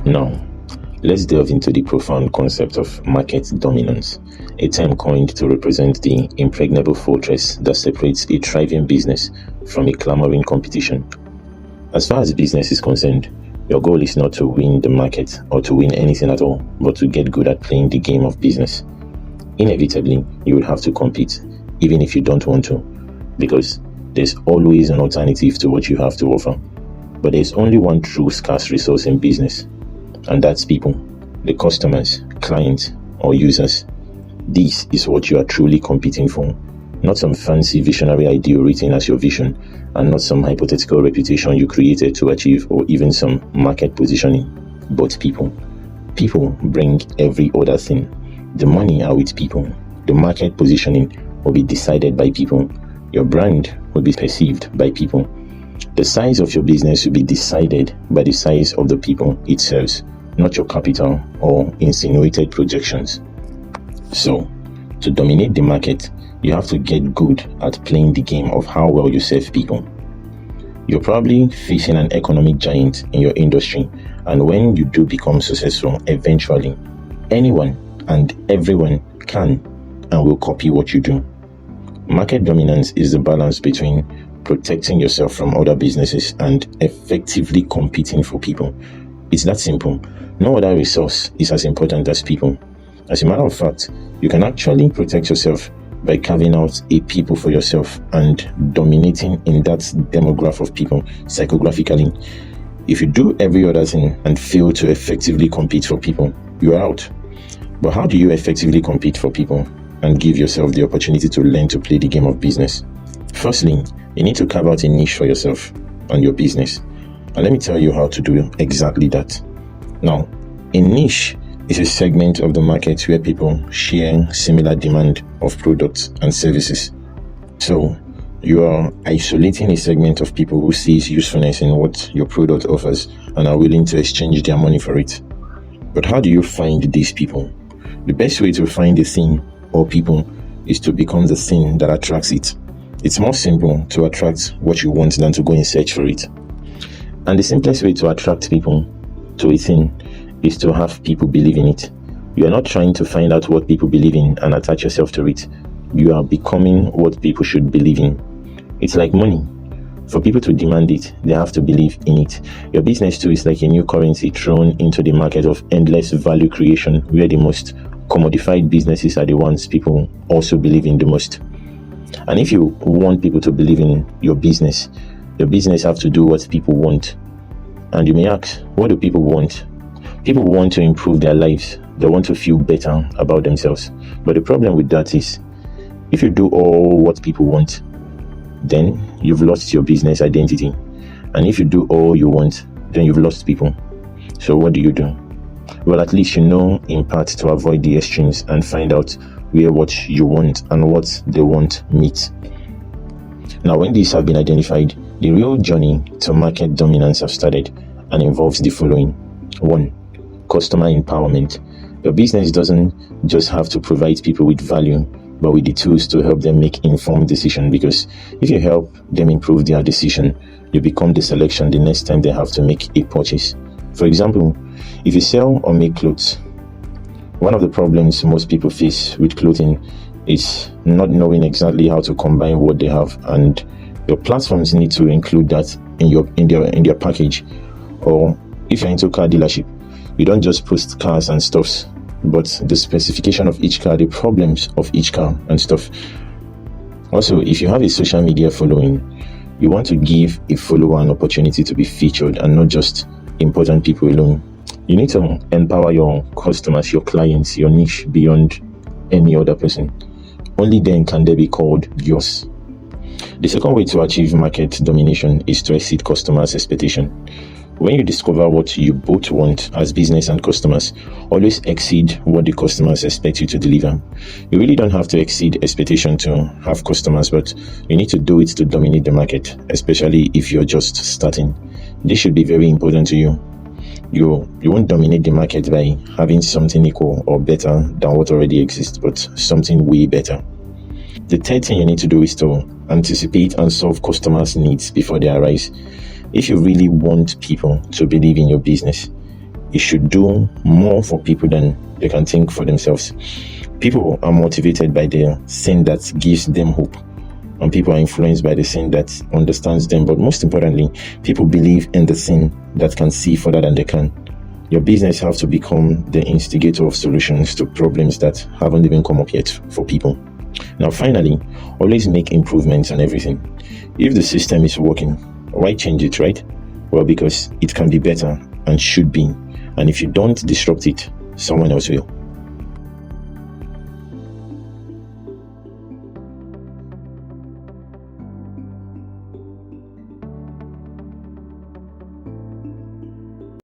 Now, let's delve into the profound concept of market dominance, a term coined to represent the impregnable fortress that separates a thriving business from a clamoring competition. As far as business is concerned, your goal is not to win the market or to win anything at all, but to get good at playing the game of business. Inevitably, you will have to compete, even if you don't want to, because there's always an alternative to what you have to offer. But there's only one true scarce resource in business, and that's people, the customers, clients, or users. This is what you are truly competing for, not some fancy visionary ideal written as your vision, and not some hypothetical reputation you created to achieve, or even some market positioning, but people. People bring every other thing. The money are with people. The market positioning will be decided by people. Your brand will be perceived by people. The size of your business will be decided by the size of the people it serves, not your capital or insinuated projections. So, to dominate the market, you have to get good at playing the game of how well you serve people. You're probably facing an economic giant in your industry, and when you do become successful, eventually, anyone and everyone can and will copy what you do. Market dominance is the balance between protecting yourself from other businesses and effectively competing for people. It's that simple. No other resource is as important as people. As a matter of fact, you can actually protect yourself by carving out a people for yourself and dominating in that demographic of people psychographically. If you do every other thing and fail to effectively compete for people, you are out. But how do you effectively compete for people and give yourself the opportunity to learn to play the game of business? Firstly, you need to carve out a niche for yourself and your business. And let me tell you how to do exactly that. Now, a niche is a segment of the market where people share similar demand of products and services. So, you are isolating a segment of people who sees usefulness in what your product offers and are willing to exchange their money for it. But how do you find these people? The best way to find a thing or people is to become the thing that attracts it. It's more simple to attract what you want than to go in search for it. And the simplest way to attract people to a thing is to have people believe in it. You are not trying to find out what people believe in and attach yourself to it. You are becoming what people should believe in. It's like money. For people to demand it, they have to believe in it. Your business too is like a new currency thrown into the market of endless value creation, where the most commodified businesses are the ones people also believe in the most. And if you want people to believe in your business have to do what people want. And you may ask, what do people want? People want to improve their lives. They want to feel better about themselves. But the problem with that is, if you do all what people want, then you've lost your business identity. And if you do all you want, then you've lost people. So what do? Well, at least you know in part to avoid the extremes and find out where what you want and what they want meet. Now, when these have been identified, the real journey to market dominance have started and involves the following. 1. Customer empowerment. Your business doesn't just have to provide people with value, but with the tools to help them make informed decisions, because if you help them improve their decision, you become the selection the next time they have to make a purchase. For example, if you sell or make clothes, one of the problems most people face with clothing is not knowing exactly how to combine what they have, and your platforms need to include that in their package. Or if you're into car dealership, you don't just post cars and stuffs, but the specification of each car, the problems of each car and stuff. Also, if you have a social media following, you want to give a follower an opportunity to be featured and not just important people alone. You need to empower your customers, your clients, your niche beyond any other person. Only then can they be called yours. The second way to achieve market domination is to exceed customers' expectation. When you discover what you both want as business and customers, always exceed what the customers expect you to deliver. You really don't have to exceed expectation to have customers, but you need to do it to dominate the market, especially if you're just starting. This should be very important to you. You won't dominate the market by having something equal or better than what already exists, but something way better. The third thing you need to do is to anticipate and solve customers' needs before they arise. If you really want people to believe in your business, it should do more for people than they can think for themselves. People are motivated by the sin that gives them hope, and people are influenced by the sin that understands them. But most importantly, people believe in the sin that can see further than they can. Your business has to become the instigator of solutions to problems that haven't even come up yet for people. Now, finally, always make improvements on everything. If the system is working, why change it, right? Well, because it can be better and should be. And if you don't disrupt it, someone else will.